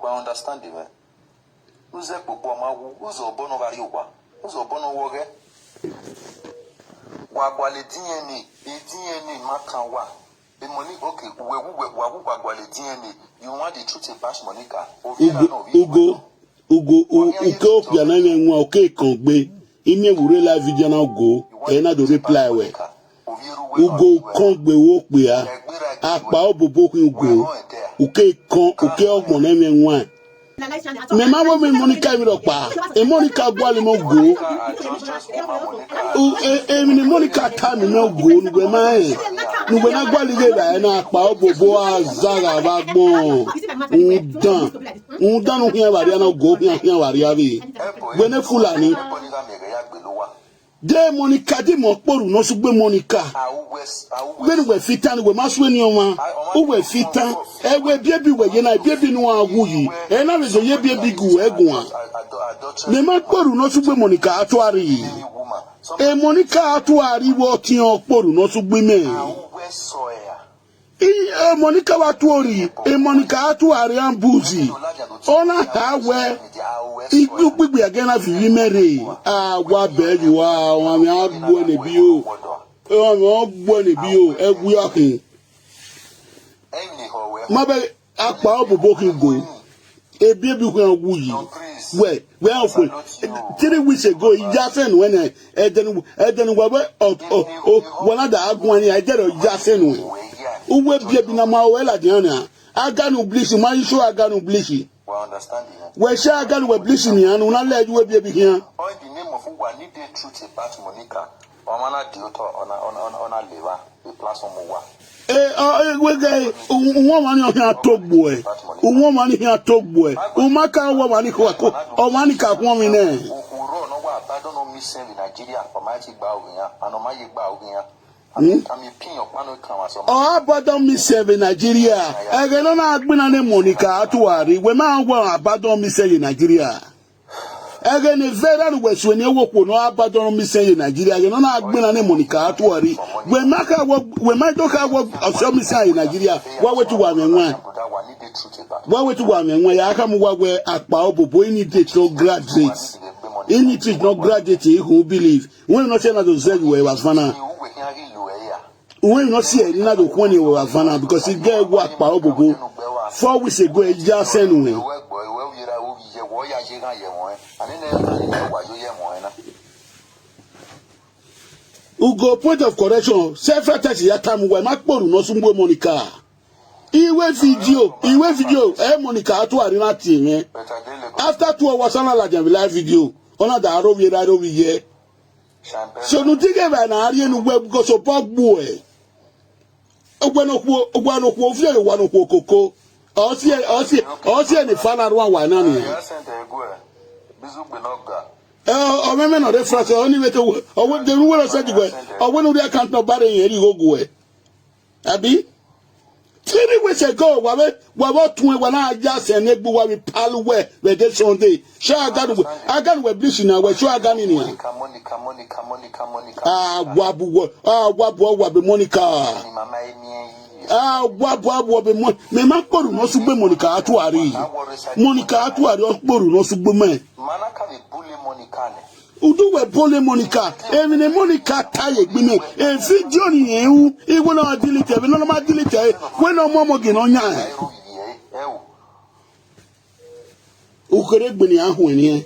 kwa understand me uze popo mawu uzo bono bari wa uzo bono woge wa gwale DNA makanwa the money okay we gwale DNA you want the truth about Monica ugo uko pia na nwa okay kan gbe ime wure la video na go e na do reply we ugo kan gbe wo pe a apa obobo ku ugo uke kan uke ogbon na me nwa me ma wo me Monica mi ro pa e Monica gwale mo go mi ni Monica ta mi no go ngwe ma e ngwe na gwale ge ba na apa obobo azaga ba gbon undan no hia wari na go hia wari abi gbe ne Fulani de Monica di mo poru no sugbe Monica when we fitan we maso ni oma o we fitan e we biebi we ye na biebi no awu yi e na we zo ye biebi gu egun a me ma poru no sugbe Monica atuari e Monica atuari wo ti o poru no sugbe me Monica wa tuori e Monica atuari ambuzi ona ha we igbe agena fi mere wa be you wa wa mi agbo ne bi o o gbo ne bi o egwu yakin ma be apa obobo ki go e bi ku egwu yi we afo 3 weeks ago Jasen when eden wa o wona da agun ani ajero Jasen uwe bi na ma we la diana aganu blish ma iso aganu blish we shall go with blessing and not let you be here. All the name of who need the truth about Monica, or mana deoto on a lever, the platform of we gay, woman here talk boy, woman here talk boy, Umaka woman or Monica woman there. I don't know, Miss in Nigeria for magic bow here, and on magic bow here. Oh, abandon me in Nigeria. I cannot been a Monica Atuari. When I want abandon me in Nigeria. Again, if very west when you walk, no abandon me in Nigeria. You know, not been a Monica Atuari. When my daughter work of some in Nigeria, what would you want me one? What would you want me when I come where at Baobo, any no graduates. Any teach no graduate who believe. When not saying to say where was Fana. We not see any other one you were Havana because it gave work by Obobo 4 weeks ago. It just anyway. Ugo point of correction. Several times ya time we make poru no sumbo Monica. Iwe video. Monica atu arina tin. After 2 hours on la live video. Ona da aro we here. So no think about na ari enu we go so pop boy. Ogbanokwo fi e wanokwo koko o si ni fana ro wa na ni o me no de frase o ni we to o we de wo se digwe o we no de account no bare yen ri gogo e abi 3 weeks ago wa tun wa na aja se ne gbu wa we palu we de Sunday sha agan we blish na we sha agan ni wabu Monica wabu be me ma poru no sugbe Monica atuari o poru no sugbe me udu we bole Monica emi ne Monica taye gbe me e video ni ehu igbo na delete be no ma delete we no momo gi no nya ukere gbe ni ahu ni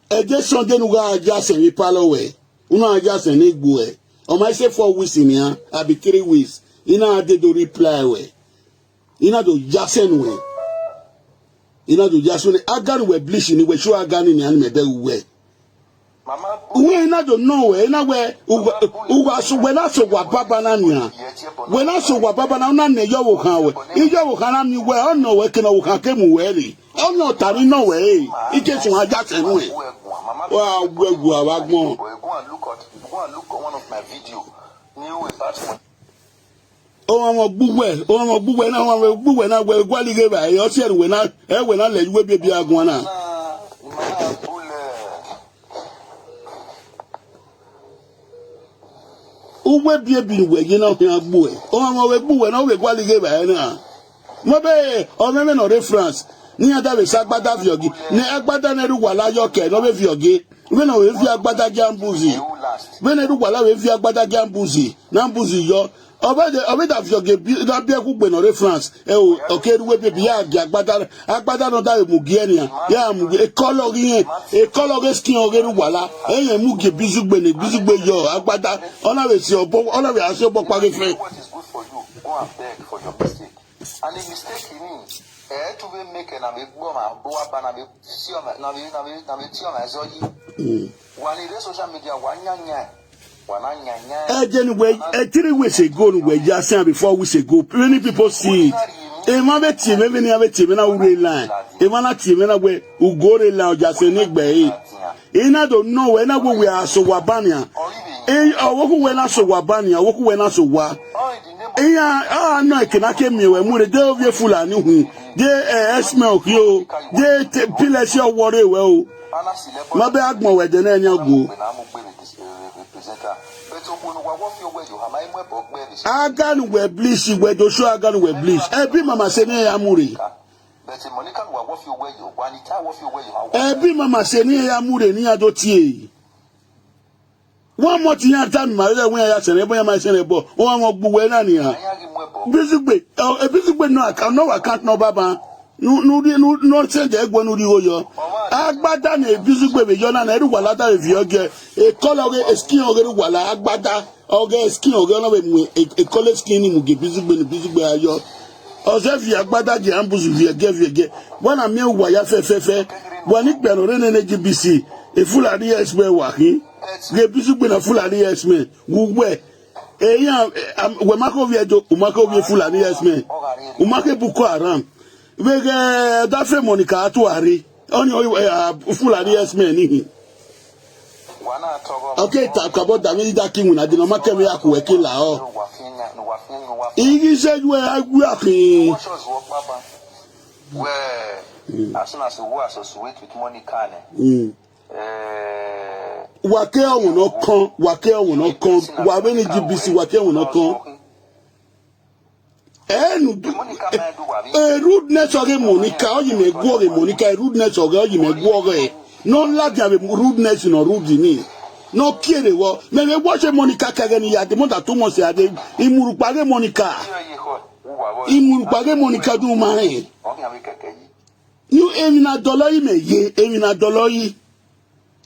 eje Sunday nu ga aja se mi palo we una aja se ni gbo e o ma say 4 weeks ni ya abi 3 weeks ina ade do reply we ina do jasen we ina do jasen agan we blish ni we show agan ni an me be we we na do know we na we uwa so we na so wa baba na nia we na so wa baba na na ne yo wo kan we ijo wo kan na mi we o no we ke no wo kan ke mu we ri o no tari no we ike so aja se nu we wa gwegu abagbon go and look at one of my video new about o mo gbugbe na we gwali ge ba yo se we na le we bi agun na uwe bi we yin na fi agbo e o mo we gbuwe na we gwali ge ba na mo be o me no reference ni ada be sagbada viogi ne agbada na ru wala yo ke no be viogi we na we fi agbada jambuzi we na ru wala we fi agbada jambuzi na mbuzi yo obeda viogi da bi ku gbe no re France o okeru we be ya agbada no da mugi enia ya mugi e color skin ogeru wala eyan mugi bizugbe yo agbada ona we si obo ona we aso obo pare fe. Go and beg for your mistake. And the mistake you mean, to be making a big woman, go up and a bit, see on my zodi. One in the social media, one young anyway, 3 weeks ago, we just saying before we say go, many people see it. A man team, even have a team in our line. A man team in a way who go around just a neck bay. And I don't know when we are so wabania. And I walk when I saw wabania, walk when I saw wa. Eya no ekenake miwe mure de ovie fulani hu de esmel yo de pilesi owore we o ma be agbon we de na enya go aganu we blish we do show aganu we blish ebi mama se ne ya mure ebi mama se ne ya mure ni adotie one more thing time my when I say my say bo one more gbuwe na ni ha bizigbe no account no baba no change egbo no ri oyo agbada na bizigbe be yo na ru wala da vi oge e color e skin oge ru wala agbada oge skin oge no be mu e color skin ni mu ge bizigbe ayo oze vi agbada je ambuzu vi ege wana mi wa ya fe wani gbe no re ne GBC e fulani esbe wa hin ge bizugbe na fulani esme wuwe eyan we mako vi ejo umako vi fulani esme umake Boko Haram we ge da fe Monica atuari oni fulani esme ni okay ta kabo da mi da kinwu na de no make me akwe kila o igi seju agbu akin where as soon as you associate with Monica wake awon no kan wa be ni GBC wake awon no kan rudeness oge Monica oyi me gwo oge Monica rudeness oge oyi me gwo oge no like have rudeness no rude ni no kere wo me watch Monica kage ni ya de mo da to mo se ade imuru page Monica du ma he you emi na dollar yi me ye emi na dollar yi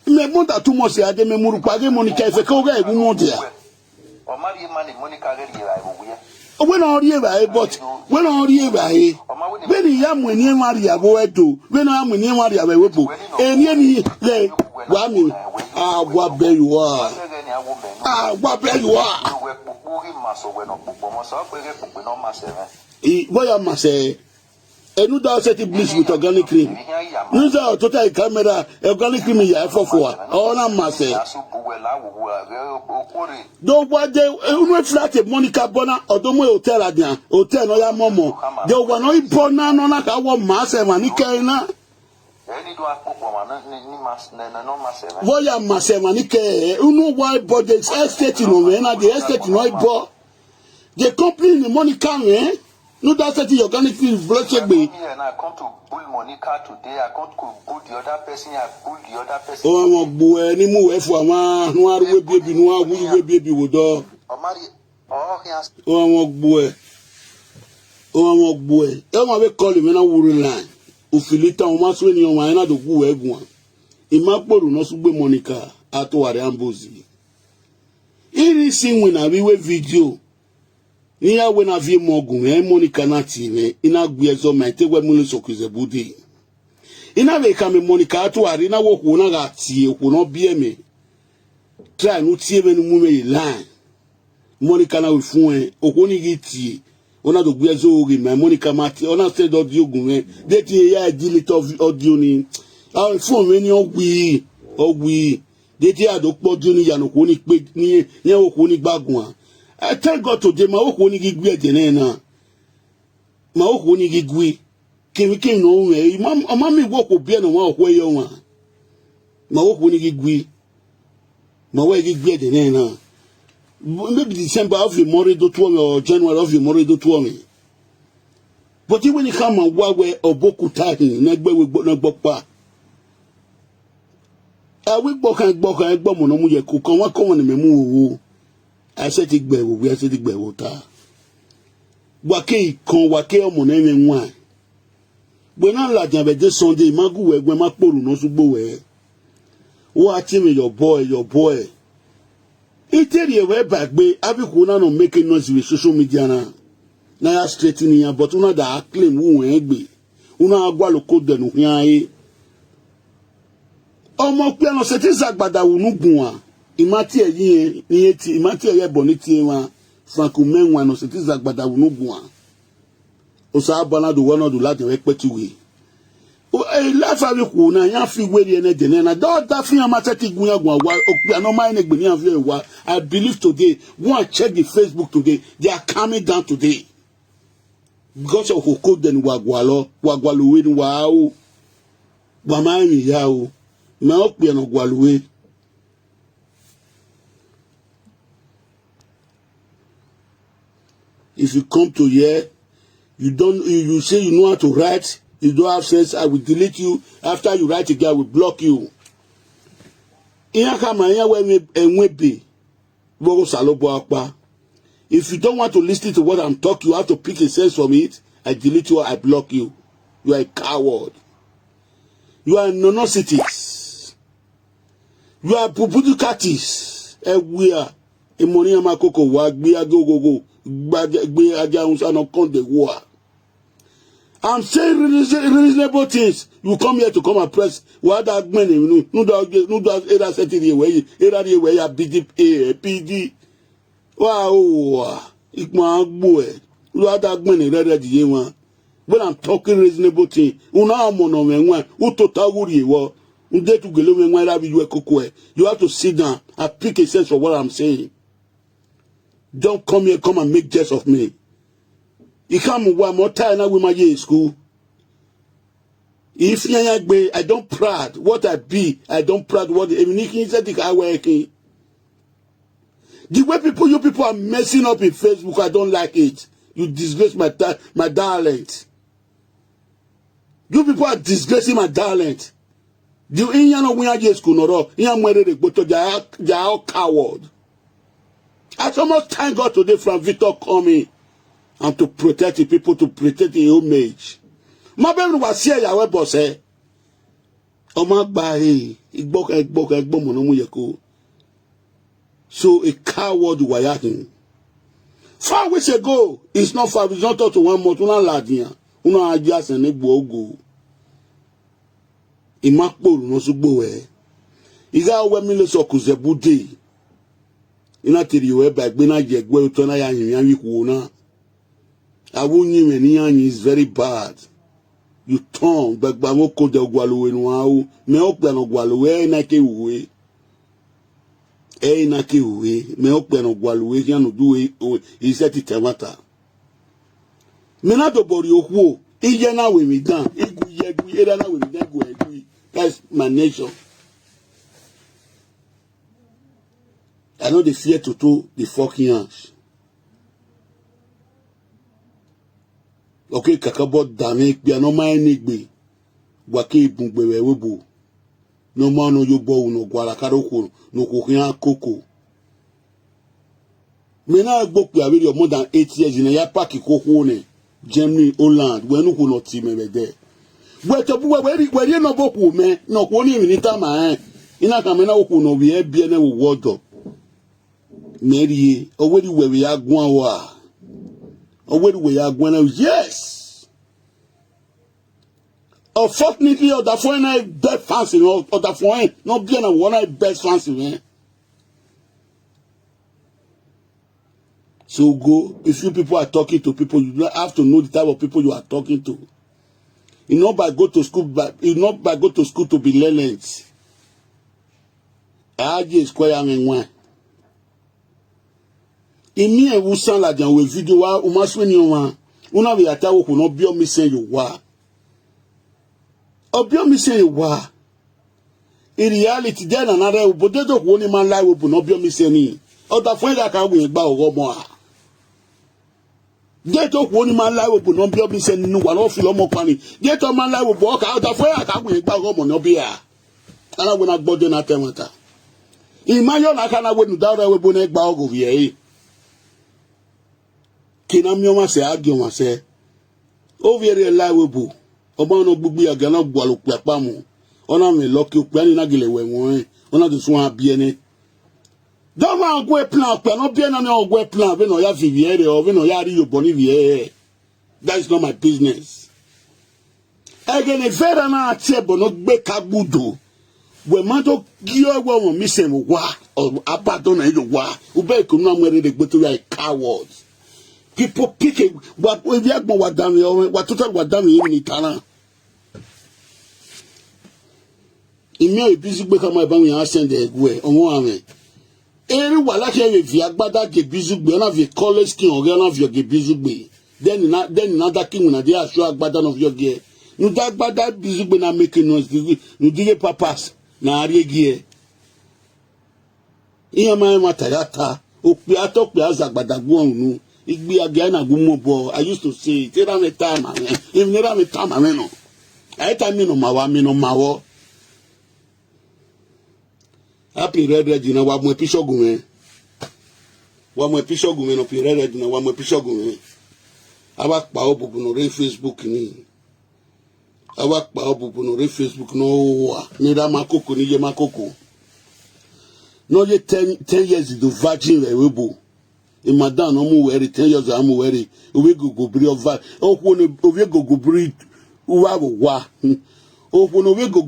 me monta tu mo se ade me muru page Monica efe ka oga ebu mo dia o mari mani Monica ga ri ra ibo ya we na ori eba but we na ori eba we ni ya mu ni mari abo edo we na mu ni mari abo webo eni le wa mi agwa be you are boya mase enu da set bleach with organic cream nuza total camera organic cream ya fofo ona mase do wade unu flat Monica bona odomo hotel adian hotel no ya momo de wa no ibona no na ka wo mase manike na boya mase manike unu why body estate no we na the estate no ibo the company ni Monica no that set organic cream block egbe I come to bull Monica today I come to bull the other person I bull the other person o mo gbo ni mu we fu ama no aruwe biebi no awuwe biebi wodo o mo gbo e mo be call me na wuru line o filita o ma so ni o ma na do gu egun ima poru no sugbe Monica atoware ambozi iri sin na bi we video ni ya we na vie mogun Monica na time ina gbe ezo ma te we mu so kuze budi ina be ka me Monica atoware na wo ku na ga tie ku no bie me try no tie me no mu me line Monica na we fun okoni gi tie ona do gbe ezo ori ma Monica ma tie ona say do di ogun de tie ya delete of audio ni a fun me ni ogwi de tie ado poju ni yanu ko ni pe ni o ko ni gbagun I thank God today ma o ko ni gigwe de na ma o ko ni gigwe kemi no we ma mi wo ko bia na wa ko ye wa ma o ko ni gigwe ma we gigwe de na maybe December of your married to me or January of your married to me But even if come and where oboku tahi negbe we nagbopa. We boka egbo mo no mu ye ku kan wa kon ni memu wo. I said it gbe wo, we said it gbe wo ta. Wake kon wake omo na enwe nwa. Gbe na la jan be de Sunday magu we gbe ma poru no sugbo we. Wo ati me your boy. Iteri we back be abiku na no make noise with social media na. Na ya straightening ya but una da claim wo egbe. Una agwa lo code no hia e. Omo pe no se ti zagbada wo nu gun a. Imati eyin ni eti imati eye boniti wa Franco menwa no se ti zagbada wo nu gun a. O sa bana do wono do lati we petuwe. O e la fa we ku na yan fi we ene de na do da fi am atati gun agun wa o no mai negbe ni an fi wa. I believe today go and check the Facebook today they are coming down today because of who den wagwalo we ni wa o wa mai mi ya o ma o pe no gwaluwe. If you come to here you say you know how to write, you don't have sense, I will delete you. After you write again, I will block you. If you don't want to listen to what I'm talking, you have to pick a sense from it. I delete you or I block you. You are a coward. You are a nonosities. You are pupudukatis. We are a moniama coco wag, be a go. I'm saying reasonable things. You come here to come and press what that money, no era setting away, era the way a PD. Wow, ikma boy. What that money ready one. When I'm talking reasonable thing, una mono menwa, utotaguri wo, unde to gelo menwa la bi you you have to sit down and pick a sense of what I'm saying. Don't come here, come and make jest of me. You come one more time now with my year in school. If I don't proud what I be, I don't proud what I working. The way you people are messing up in Facebook, I don't like it. You disgrace my talent. You people are disgracing my talent. You know when I just school no they are all coward. I so much thank God today from Victor coming and to protect the people, to protect the image. My baby was here, ya we boss eh. Oma ba igbo mo no mu yeko. So a coward wayakin. 4 weeks ago, it's not far, it's not to 1 month, una ladian. Una adjust and egbo. Imakpo no sugbo eh. Iga we mi le so kuzebu dey. Ina tiri we ba gbe na je gbe to na ya yin wi ku na. Awunyi we ni yan is very bad. You turn but ba mo ko de ogwaluwe nu awu me o pe no ogwaluwe na ke uwe. Na ke uwe me o pe no ogwaluwe yan no duwe iṣẹ́ ti temata. Me na do bori oku ije na we mi dan egu era na we mi dan go egu. That's my nature. I know the fear to do the fucking ass. Okay, kakabo dame bi no mai nigbe. Wake ibungbe webo. No man no yo bo no gwala karoko no kokian koko. Me na gbo pe awere more than 8 years in ya park koko ne. Germany, Holland, we no ko no team me there. We to bu we no boku me no ko ni ni tama ina ka me na ko no bi e bi na wo wodo. Mary, already where we are going, already we are going. Yes. Unfortunately, or the foreign I best fancy, or the foreign not being a one I best fancy, man. So go. If you people are talking to people, you have to know the type of people you are talking to. You know, by go to school, but you not by go to school to be learned. I just square me one. Imi e wusan la jan we video wa o ma so ni wa una be atawo ko no bio mi sen yo wa obio mi sen yo wa in reality then another obodo ko ni man lie we no bio mi sen ni oda fun da ka we gba owo mo a Get up one man live with no be send no one off your money. Get on man live with walk out of where I can't win back home on no beer. And I will not bother na temata. Imagine I can't win without a bonnet bag of ye. Kinamio say, argue say, over here live with boo. Obano bubi agana boalo kwapamo. Ona me lock you plan in agile when ona the swan be any. Don't want go plan, not be any go plan, when I have Vivier or when I are you Bonivier. That is not my business. Again, a very not table, not bake a budo. When Mato Gio won't miss him, wa or Abaddon and wa, who bake no where they go to like cowards. People picking what we have what damn you, what total what damn you in Itana. In me, busy become my bang and send the way on one. Everyone like a Viagbada get busy, one of your college king or one of your get busy be. Then another king when they are sure Agbadan of your gear. You that bad that busy when I'm making noise, you dig papas, na gear. Here my matayata, Opiato Piazza Badaguan, it be again a gumobo. I used to say, tell me time, if never me time, I know. I tell me no mawa. Happy red you know what my pishogume. What my pishogume no pi red you know what my pishogume. I work pa obu no Facebook ni. I work pa obu no Facebook no ni da makoko ni ye makoko. No ye 10 years do virgin we bo. E madam no mu wear 10 years am wear. We go bri of va. O we go bri wa. Open no we go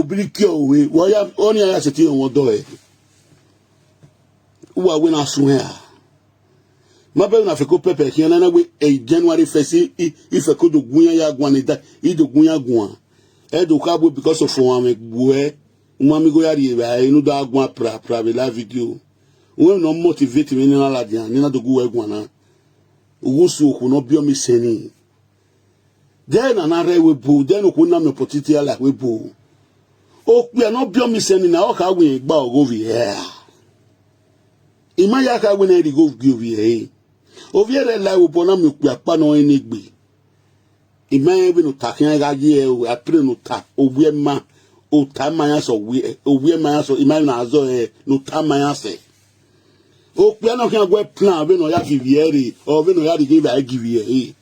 bri kyo we. Why only I say on what do e. Who are we na swear. Mabe na feko pepe ki na we January 1st if e could do gunya ya gwan e do gunya gwan. E do ka bo because of one me gwe. Umami go ya ri e no da gwan pra be la video. We no motivate me na la dia ni na do gwe gwan na. Ugusu ko no bio mi seni. Then another we boo, then we couldn't have no opportunity like we boo. Oh, we are not beyond me sending now. How we go over here? Imagine when I go over here. Over here, like we born we are pano any be. Imagine no taking a year, we are putting no tap, or we ma, or time my answer, we my answer, imagine as no time my answer. Oh, we are not going to go plan when we are give here, or when we are to give I give here.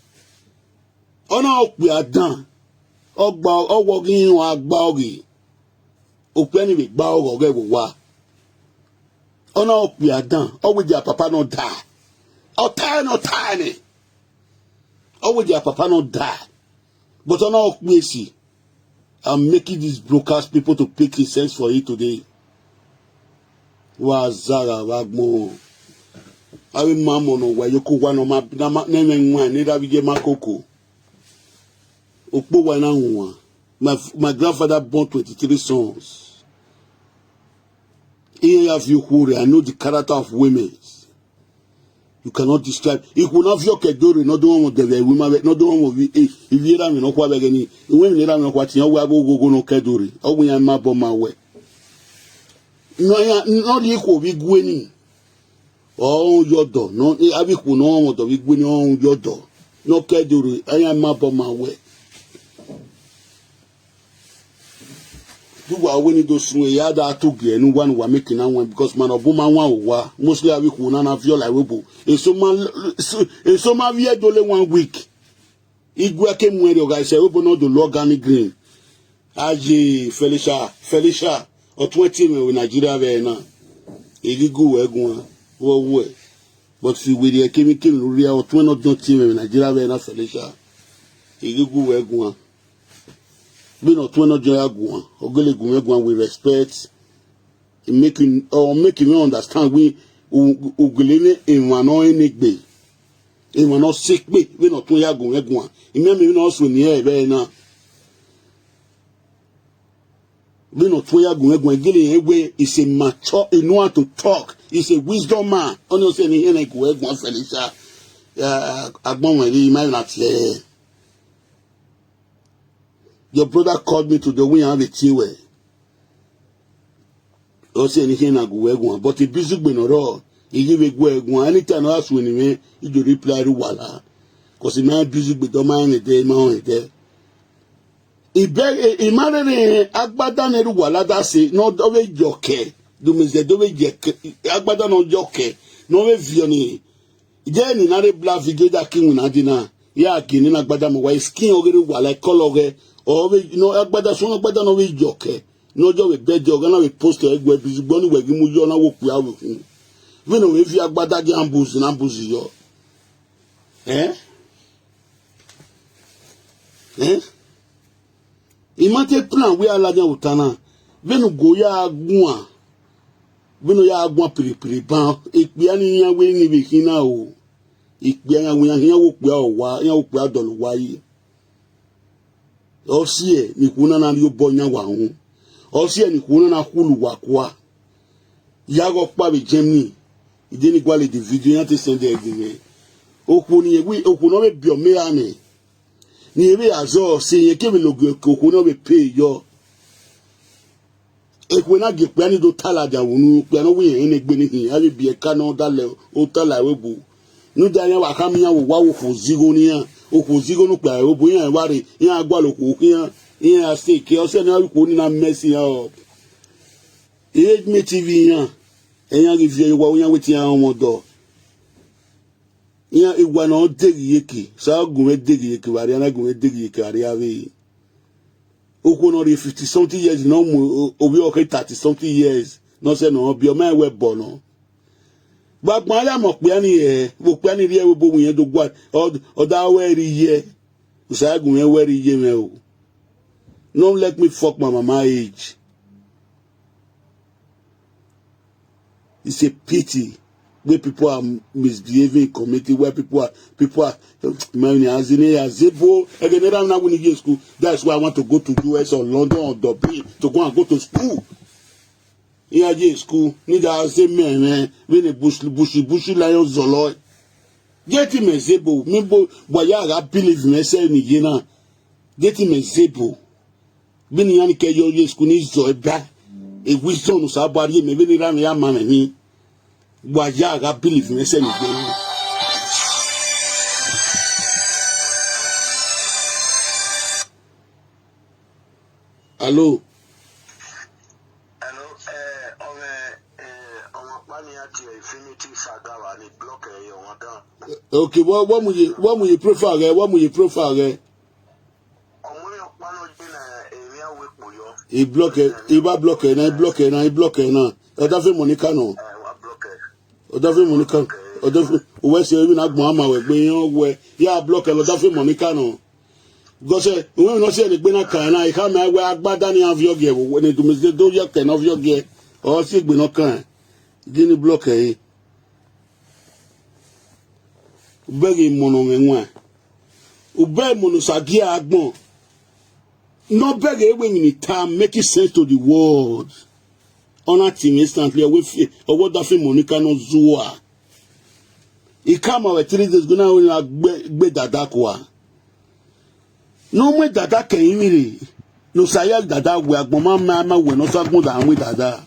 Ona okpe adan ogba owo gin wa agba ogi okpe ni be gba ogo ge wa ona okpe adan owo dia papa no die o tiny owo dia papa no die but ona okpe si I'm making these brokers people to pay sense for it today wa zara wa gmo awi mamo no wa yoko wa no ma na nwa ni da bi je makoko. My grandfather born 23 sons. Here have you who I know the character of women. You cannot describe. If you not your kedori, not the one with the women, not the one with if you don't know what again. When you don't know what you go no kedori. Oh, we are my bomb my way. No, not equal big winning. Oh, your door. No, I will no one to be winning on your door. No kedori. I am my bomb my way. You are winning those yada to get no one were making one because man of woman one mostly a week one of your like webo. A summer via dole 1 week. Igwa came when you guys say open all the Logani Green. Aji Felicia or 20 in Nigeria very now. Igigu egwa wo. But see with the chemical real or 20 team in Nigeria very now Felicia. Igigu egwa. Be not when not Jaguan or Guliguan with respect, making me understand we Ugulene in one or any bay. In one or sick bay, we not to Yaguan. Remember, we also near very now. We not to Yaguan, getting away is a mature, a know to talk, is a wisdom man. Only saying any Guan Felicia, Agbon, might not say. Your brother called me to the win have a tiwe. Also anything I go but the busy been all. he give a go anytime I ask when he reply to wala because he man busy with the man a day man there he beg he marry agbada ne wala that say no do we joke do me say do we joke agbada no joke no we vioni je ni na re black video that king na dina ya kini na agbada mo wa skin ogere wala color ge or we no agbada so agbada no we joke no jo we bed joke na we post egwe busy gbonu we gi mu jo na wo ku awo fun we no we fi agbada gi ambush yo imate plan we ala nya utana benu go ya gun benu ya gun piripiri ban ipe ani yan we ni bi kina o ipe yan we yan wo pe o wa yan wo pe adolu wa yi o si e ni kuna na yo bo yan wa hun o si e ni kuna na kulu wa kwa ya go pa be Germany ide ni gwale di video yan te send e gbe oku ni ewi oku no be bi o me ani ni ebe azo se ye ke me logo oku no be pay yo ekwe na gepe ani do talaja wonu pe no we yin egbe ni hin abi bi e ka no dale o tala webu nu da yan wa kam yan wo wa wo fo zigo ni yan o fo zigo no pe o bo yan wa re yan agba lo ko yan yan ase ke o se na ko ni na mercy yan o me tv yan yan review wa yan we ti yan mo do yan igwa no degi yeke sa gun me degi yeke wa re na gun me degi yeke ari ave oko no 50 something years no mo obi o 30 something years no say no bi o ma we bo no gbagban ya mo pe ani mo pe ani ri e bo mu yen do gwa o da we ri ye usagun me we ri ye me o no let me fuck my mama age. It's a pity where people are misbehaving in community, where people are man as in Azebo again now when you school. That's why I want to go to US or London or Dublin to go and go to school. In school, need to say man when a bushy lion zolo. Get him a Zebo, Mimbo Boyaga believe me say ni Gina. Get him a Zebo. Bini yani ke yo school ni zoeba. E wisdom no sabari me bini ran ya man ni. Boyaga believe me say ni Gina. Hello. Infinity Saga and block okay, what will you prefer? What will you prefer? He block it, he block it, he block it, he block it now. Odafe Monica no. Odafe Monica. Odafe West you na gbon ama we gbe yan we. Ya block it Odafe Monica no. Because when no say the gbe na kan na, e ka me we agbada ni avioge we ni do me do ye kan avioge. O si gbe no kan. Dini block e. Ubegi mono menwa. Ube mono sagia agbon. No beg when you time make it sense to the world. On that team instantly with or what that Monica no zua. He come out 3 days gonna be dadakwa. No more dada can you no saya dada we agbon mama we no sagbon da we dada.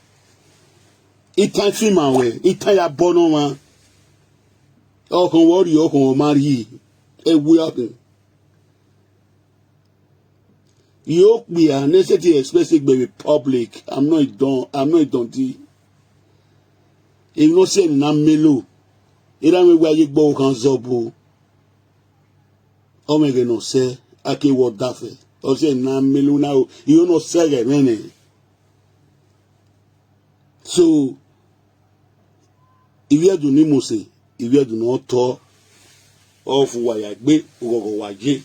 It time film away. It time ya bono man. O kon worry o kon marry. E we happen. You be a necessity expressing by public. I'm not done. If no say na melo. Ira me where you go kan zobo. O me ge no say ake wo dafe. O say na melo now. You no say ge mene. So if you do ni mo say, if you do not talk of wa ya gbe ogogo wa je.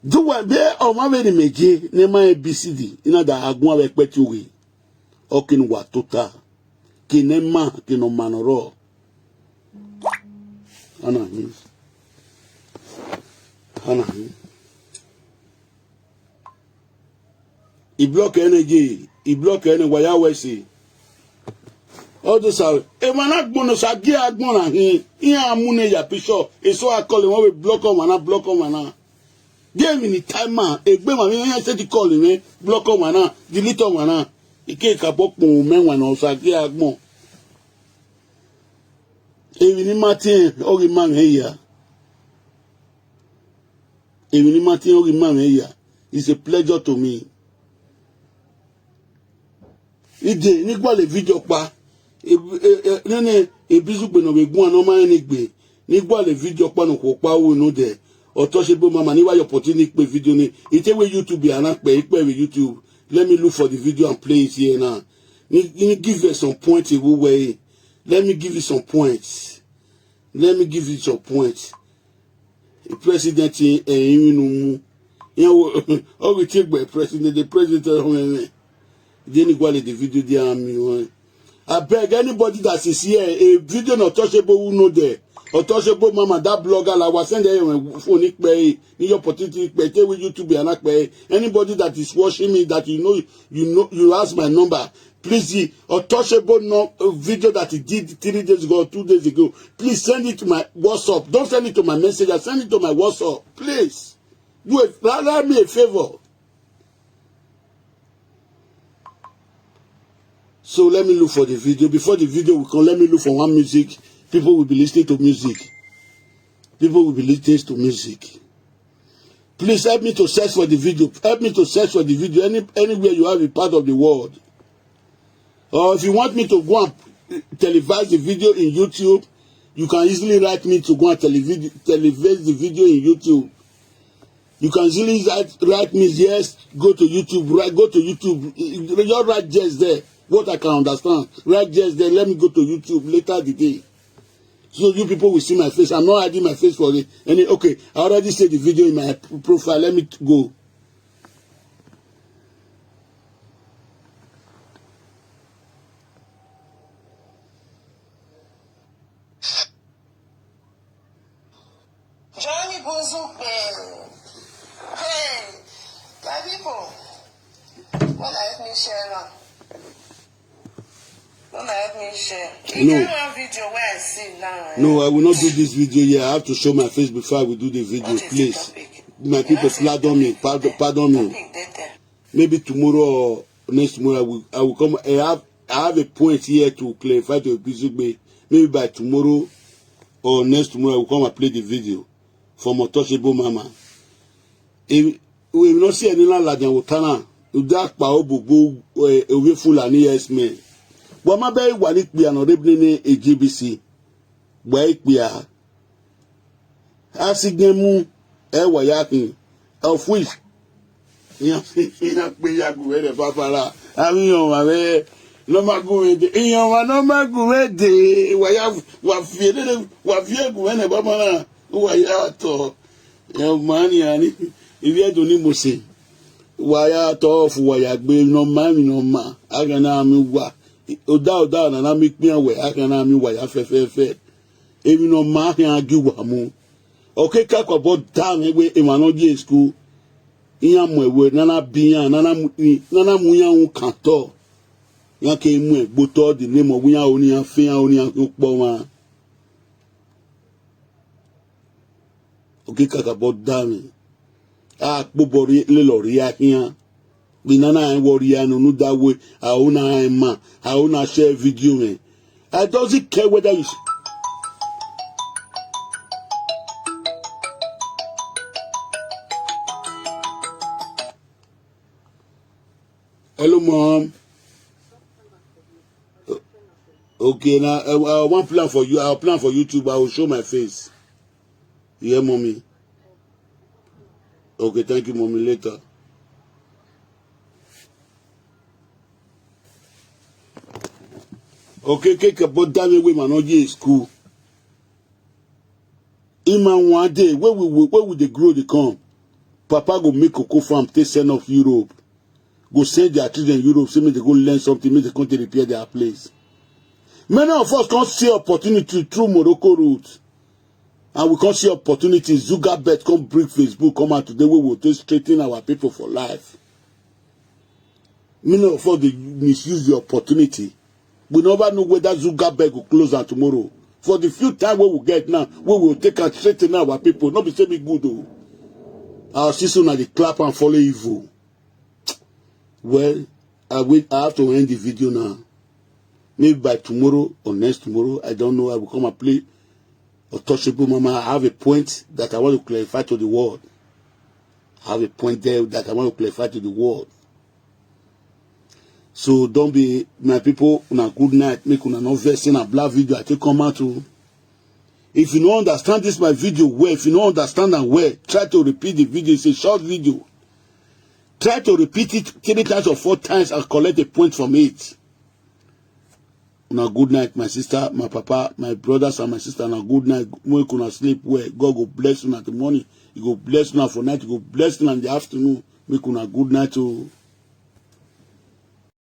Do what there or my very meje, Nema ABCD, in other Agua Petuwi, Okin Watuta, Kinema, Kinomanoro. Anna, he block energy, he block any way I see. All this are a man bonus I get Agmona here, Mune ya picture, it's so I call him over block on one, block on one. Give me the time man. Egbe ma mi yan se ti call me block on wana delete on wana. Ike ka pop mo men wana o sa ki agbon. Even Martin, Ori man here. Even Martin, Ori man here. It's a pleasure to me. Ide, nígbà le video pa. Nene, ebizu gbe no begun anoma enigbe. Nígbà le video pa no ko pa wo no de. Untouchable mama, ni wa your opportunity pe video ni. Ite we YouTube be anak pe, ipe we YouTube. Let me look for the video and play it here now. Ni give you some points in way. Let me give you some points. Let me give you some points. The president in all we take by president, the president then go the video there. I beg anybody that is here, a video not touchable who know there. Untouchable mama, that blogger I was sending phone in your opportunity with YouTube and anybody that is watching me that you ask my number. Please, the Untouchable video that he did 3 days ago or 2 days ago, please send it to my WhatsApp. Don't send it to my messenger, send it to my WhatsApp. Please. Do it. Allow me a favor. So let me look for the video. Before the video will come, let me look for one music. People will be listening to music. People will be listening to music. Please help me to search for the video. Help me to search for the video anywhere you have a part of the world. Or if you want me to go and televise the video in YouTube, you can easily write me to go and televise the video in YouTube. You can easily write me, yes, go to YouTube. Go to YouTube. Just write just there. What I can understand. Write just there. Let me go to YouTube later the day. So you people will see my face. I'm not hiding my face for it. Okay, I already said the video in my profile. Let me go. Johnny Bozo, hey, my people, what let me share now? Don't let me share. You one video where I see now. No, I will not do this video here. I have to show my face before I will do the video, please. My people, pardon me. Pardon me. Maybe tomorrow or next tomorrow I will come. I have a point here to clarify to a busy way. Maybe by tomorrow or next tomorrow I will come and play the video from Untouchable mama. If we will not see any land than Wotana, you dark power bobo away full and yes man. Wama be wani kpia no rebne AGBC gba ikpia asignemu wa yakin of which yan pe yagu re papara awiyan wa be no magu de yan wa no magu de wa fie gu ne papara wa ya to yan mani ani ibi edoni mo se wa ya to fu wa ya gbe no ma agana mi wa oda na mi pin we akana mi wa ya fefefe emi no ma hin agiwa mu okay ka ko bo down we e ma no je school iyan mo ewe nana biyan nana mu yan kan to yan ke mu egbo to the name of yan oni yan fe yan oni yan po ma okay ka ko bo down a gbobori le lori ahian binana and warrior no that way I own share video man. I doesn't care whether you hello mom. Okay, now I want plan for you. I'll plan for YouTube. I will show my face. You hear mommy? Okay, thank you mommy, later. Okay, about that way man in school. Iman one day, where will they grow they come? Papa go make cocoa farm, take send off Europe. Go send their children in Europe, say me they go learn something, make they come to repair their place. Many of us can't see opportunity through Morocco route. And we can't see opportunity. Zuckerberg come bring Facebook, come out today, we will just straighten our people for life. Many of us they misuse the opportunity. We never know whether Zuckerberg will close on tomorrow. For the few time we will get now, we will take and straighten our people. Not be say be good though. Our sister na the clap and follow evil. Well, I have to end the video now. Maybe by tomorrow or next tomorrow, I don't know, I will come and play Untouchable Mama. I have a point that I want to clarify to the world. I have a point there that I want to clarify to the world. So don't be, my people, una good night. Make una no vex in a black video. I take come out to. If you don't understand this my video well, if you don't understand and well, try to repeat the video. It's a short video. Try to repeat it 3 times or 4 times and collect a point from it. Una good night, my sister, my papa, my brothers and my sister. Una good night. Make una sleep well. God go bless you at the morning. He go bless you for night. He go bless you in the afternoon. Make una good night to.